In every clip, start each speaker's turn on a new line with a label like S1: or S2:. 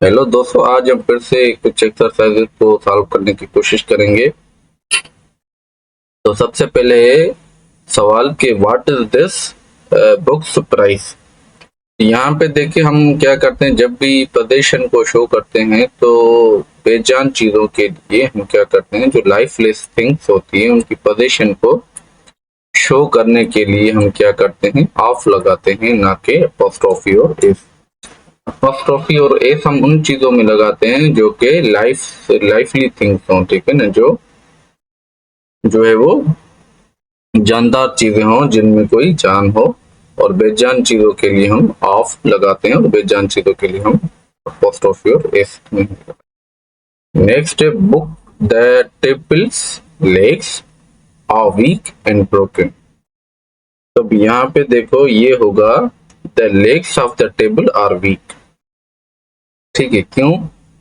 S1: Hello दोस्तों, आज हम फिर से कुछ एक्सरसाइजेस को सॉल्व करने की कोशिश करेंगे। तो सबसे पहले सवाल कि what is this books price. यहाँ पे देखिए हम क्या करते हैं, जब भी पोजीशन को शो करते हैं तो बेजान चीजों के लिए हम क्या करते हैं, जो लाइफलेस थिंग्स होती है उनकी पोजीशन को शो करने के लिए हम क्या करते हैं, ऑफ लगाते हैं, ना कि अपोस्ट्रोफी और एस। अपोस्ट्रोफी और एस हम उन चीजों में लगाते हैं जो कि लाइफली थिंग्स हों, ठीक है ना, जो है वो जानदार चीजें हों जिनमें कोई जान हो। और बेजान चीजों के लिए हम ऑफ लगाते हैं और बेजान चीजों के लिए हम अपोस्ट्रोफी और एस नहीं लगाते। नेक्स्ट है book the table's legs are weak and broken. तो यहाँ पे देखो ये होगा the legs of the table are weak. ठीक है, क्यों?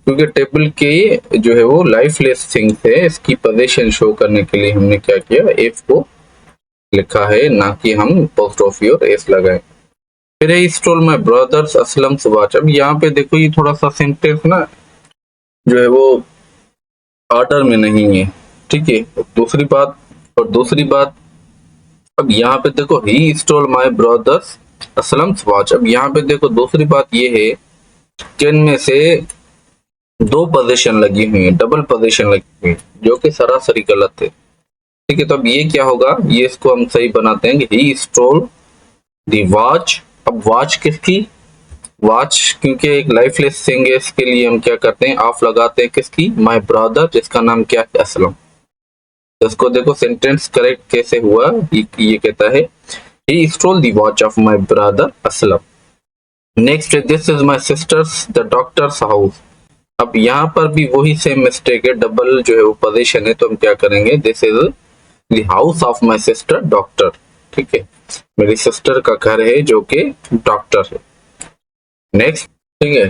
S1: क्योंकि टेबल के जो है वो लाइफलेस थिंग्स है, इसकी पोजीशन शो करने के लिए हमने क्या किया, एफ को लिखा है, ना कि हम अपोस्ट्रोफी और एस लगाए। फिर है stole my brothers Aslam watch. अब यहाँ पे देखो ये थोड़ा सा सेंटेंस ना जो है वो ऑर्डर में नहीं है, ठीक है। दूसरी बात अब यहाँ पे देखो he stole my brothers Aslam watch. अब यहाँ पे देखो दूसरी बात ये है कि इनमें से दो पोजीशन लगी हुई है, डबल पोजीशन लगी हुई है, जो कि सरासरी गलत है। ठीक है, तो अब ये क्या होगा, ये इसको हम सही बनाते हैं कि ही स्टोल दी वॉच। अब वॉच किसकी? वॉच क्योंकि एक लाइफलेस थिंग है, इसके लिए हम क्या करते हैं, ऑफ लगाते हैं किसकी, माय ब्रदर, जिसका नाम क्या है, असलम। तो इसको देखो सेंटेंस करेक्ट कैसे हुआ, ये कहता है he stole the watch of my brother Aslam. Next, this is my sister's the doctors house. अब यहाँ पर भी वही सेम मिस्टेक है, डबल जो है वो पोजीशन है, तो हम क्या करेंगे, this is the house of my sister doctor. ठीक है, मेरी सिस्टर का घर है जो कि डॉक्टर है। नेक्स्ट, ठीक है।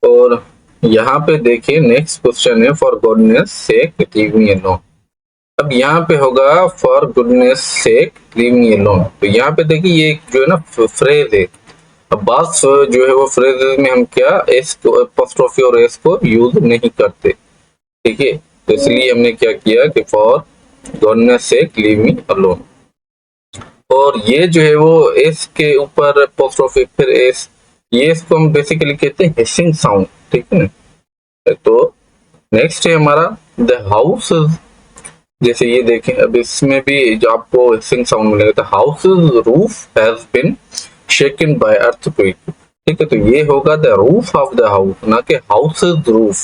S1: और यहाँ पे देखिए नेक्स्ट क्वेश्चन है for goodness sake leave me alone. अब यहाँ पे होगा for goodness sake leave me alone. तो यहाँ पे देखिए ये जो है ना फ्रेज है। अब बात जो है वो फ्रेजेस में हम क्या एस को अपोस्ट्रोफी और एस को यूज नहीं करते, ठीक है। तो इसलिए हमने क्या किया कि for goodness sake leave me alone. और ये जो है वो एस के ऊपर अपोस्ट्रोफी फिर एस, ये इसको हम बेसिकली कहते हैं हिसिंग साउंड, ठीक है ना। तो नेक्स्ट है हमारा द हाउस, जैसे ये देखें, अब इसमें भी जो आपको हिसिंग साउंड मिलेगा, the house roof has been shaken by earthquake. ठीक है, तो ये होगा the roof of the house, ना कि house roof.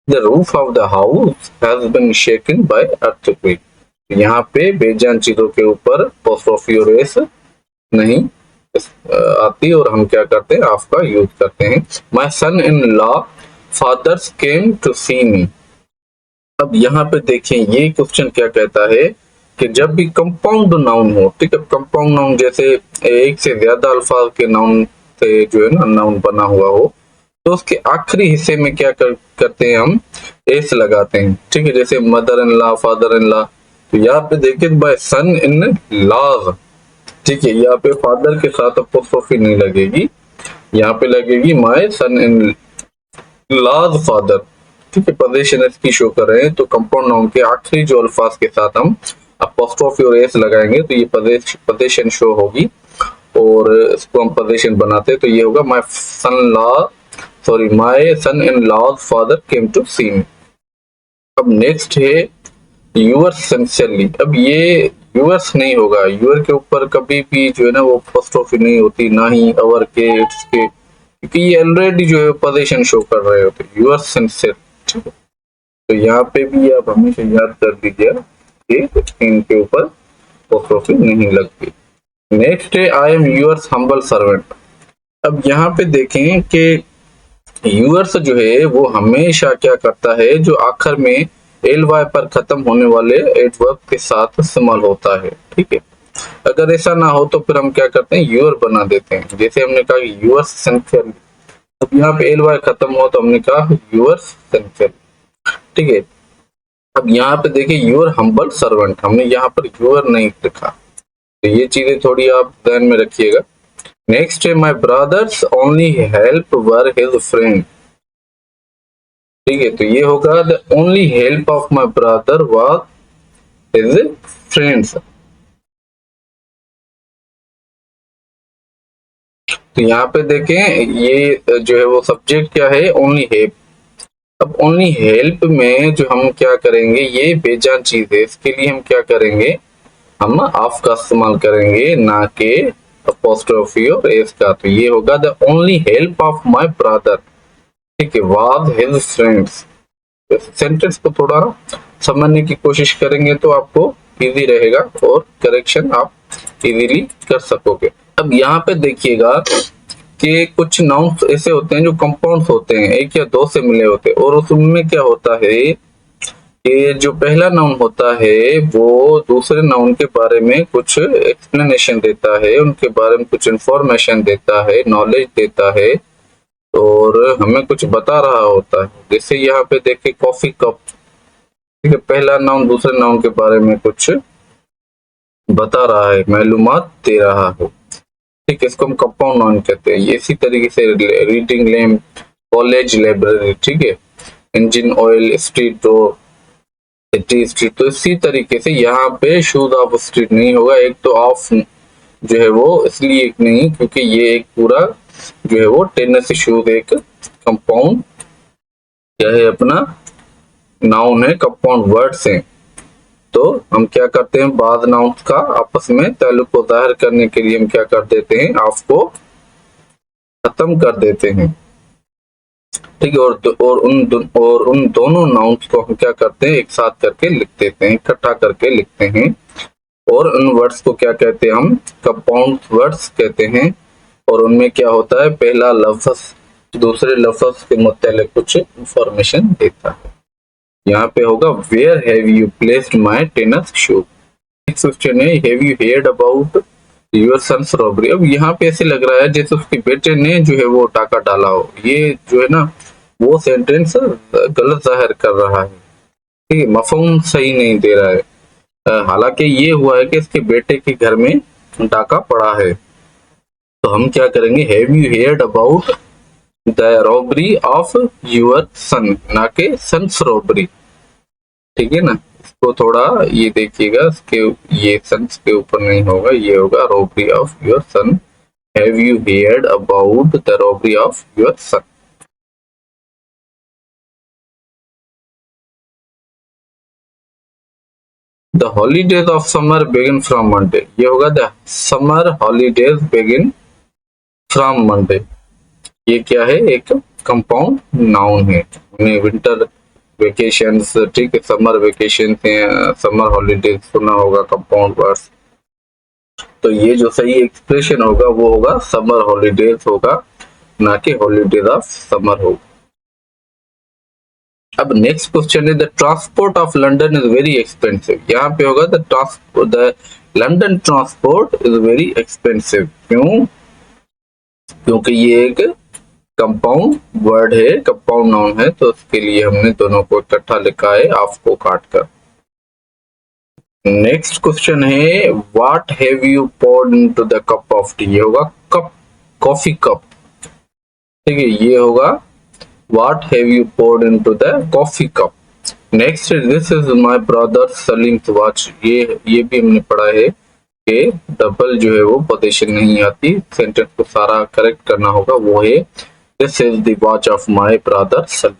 S1: The roof of the house has been shaken by earthquake. यहाँ पे बेजान चीजों के ऊपर अपोस्ट्रोफी और एस नहीं आती और हम क्या करते हैं, ऑफ का यूज करते हैं। My son in law fathers came to see me. अब यहाँ पे देखें ये क्वेश्चन क्या कहता है कि जब भी कंपाउंड नाउन हो, ठीक है, कंपाउंड नाउन जैसे एक से ज्यादा अल्फाज के नाउन से जो है ना नाउन बना हुआ हो, तो उसके आखिरी हिस्से में क्या करते हैं, हम एस लगाते हैं। ठीक है, जैसे mother in law, father in law. तो यहाँ पे देखिए बाय सन इन लॉज, ठीक है, यहाँ पे फादर के साथ अपोस्ट्रोफी नहीं लगेगी, यहाँ पे लगेगी my son in laws father. ठीक है, पोजीशन इसकी शो कर रहे हैं, तो कंपाउंड नाउन के आखिरी जो अल्फाज के साथ हम अपोस्ट्रोफी और एस लगाएंगे तो ये पोजीशन शो होगी और इसको हम पोजीशन बनाते हैं, तो ये होगा my son in laws father came to see me. अब नेक्स्ट है यूअर्स सिंसियरली। अब ये यूअर्स नहीं होगा, यूअर के ऊपर कभी भी जो है ना वो अपोस्ट्रोफी नहीं होती, ना ही अवर के, इट्स के, क्योंकि ये ऑलरेडी जो है पोजीशन शो कर रहे होते, यूअर्स सिंसियर। तो यहाँ पे भी आप हमेशा याद कर दीजिए कि इनके ऊपर अपोस्ट्रोफी नहीं लगती। नेक्स्ट है I am yours humble servant. अब यहाँ पे देखें कि यूअर्स जो है वो हमेशा क्या करता है, जो आखिर में एल वाई पर खत्म होने वाले एडवर्ब के साथ इस्तेमाल होता है। ठीक है, अगर ऐसा ना हो तो फिर हम क्या करते हैं, यूअर बना देते हैं। जैसे हमने कहा यूअर्स सिंसियरली, अब यहाँ पे एल वाई खत्म हुआ तो हमने कहा यूअर्स सिंसियरली। ठीक है, अब यहाँ पे देखिए यूअर हम्बल सर्वेंट, हमने यहाँ पर यूअर नहीं लिखा, तो ये चीजें थोड़ी आप ध्यान में रखिएगा। नेक्स्ट है my brothers only help were his friend. ठीक है, तो ये होगा the only help of my brother was his friends. तो यहाँ पे देखें, ये जो है वो सब्जेक्ट क्या है, ओनली हेल्प। अब ओनली हेल्प में जो हम क्या करेंगे, ये बेजान चीज है, इसके लिए हम क्या करेंगे, हम ऑफ का इस्तेमाल करेंगे, ना के अपोस्ट्रोफी और एस का। तो ये होगा the only help of my brother, ठीक है, वाज हिज फ्रेंड्स। सेंटेंस को थोड़ा समझने की कोशिश करेंगे तो आपको इजी रहेगा और करेक्शन आप इजीली कर सकोगे। अब यहाँ पे देखिएगा कि कुछ नाउन्स ऐसे होते हैं जो कंपाउंड्स होते हैं, एक या दो से मिले होते हैं, और उसमें क्या होता है कि जो पहला नाउन होता है वो दूसरे नाउन के बारे में कुछ एक्सप्लेनेशन देता है, उनके बारे में कुछ इंफॉर्मेशन देता है, नॉलेज देता है, और हमें कुछ बता रहा होता है। जैसे यहाँ पे देखिए कॉफी कप, ठीक है, पहला नाउन दूसरे नाउन के बारे में कुछ बता रहा है, मालूमात दे रहा है, ठीक है, इसको हम कंपाउंड नाउन कहते हैं। ये इसी तरीके से रीडिंग लैम्प, कॉलेज, लाइब्रेरी, ठीक है, engine oil, street door, T street. तो इसी तरीके से यहाँ पे शूज ऑफ स्ट्रीट नहीं होगा। एक तो ऑफ जो है वो इसलिए नहीं क्योंकि ये एक पूरा जो है वो टेनिस शूज एक कंपाउंड क्या है, अपना नाउन है, कंपाउंड वर्ड्स हैं। तो हम क्या करते हैं, बाद नाउन्स का आपस में ताल्लुक को जाहिर करने के लिए हम क्या कर देते हैं, ऑफ को खत्म कर देते हैं, ठीक है, और उन दोनों नाउन्स को हम क्या करते हैं, एक साथ करके लिख देते हैं, इकट्ठा करके लिखते हैं, और उन वर्ड्स को क्या कहते हैं, हम कंपाउंड वर्ड्स कहते हैं। और उनमें क्या होता है, पहला लफ्ज दूसरे लफ्ज के मुतालिक कुछ इंफॉर्मेशन देता है। यहाँ पे होगा where have you placed my tennis shoe. Next question है have you heard about your son's robbery. अब यहाँ पे ऐसे लग रहा है जैसे उसके बेटे ने जो है वो डाका डाला हो, ये जो है ना वो सेंटेंस गलत जाहिर कर रहा है, ठीक है, मफहूम सही नहीं दे रहा है। हालांकि ये हुआ है कि इसके बेटे के घर में डाका पड़ा है। तो हम क्या करेंगे, have you heard about the robbery of your son, ना के सन्स रॉबरी, ठीक है ना। इसको थोड़ा ये देखिएगा, इसके ये सन्स के ऊपर नहीं होगा, ये होगा robbery of your son. Have you heard about the robbery of your son. The holidays of summer begin from Monday, ये होगा the summer holidays begin from Monday. ये क्या है, एक कंपाउंड नाउन है। हमने विंटर वेकेशंस, ठीक है, समर वेकेशन है, समर हॉलीडेज सुना होगा, कंपाउंड वर्ड्स। तो ये जो सही एक्सप्रेशन होगा वो होगा समर हॉलीडेज होगा, ना कि हॉलीडेज ऑफ समर होगा। अब नेक्स्ट क्वेश्चन है the transport of London is very expensive. यहाँ पे होगा the London transport is very expensive. क्यों, क्योंकि ये एक कंपाउंड वर्ड है, कंपाउंड नाउन है, तो उसके लिए हमने दोनों को इकट्ठा लिखा है ऑफ को काट कर। नेक्स्ट क्वेश्चन है what have you poured into the cup of tea। ये होगा कप, कॉफी कप, ठीक है, ये होगा what have you poured into the coffee cup। Next this is my brother Salim's watch. ये भी हमने पढ़ा है कि डबल जो है वो पोजीशन नहीं आती, सेंटेंस को सारा करेक्ट करना होगा, वो है this is the watch of my brother Salim.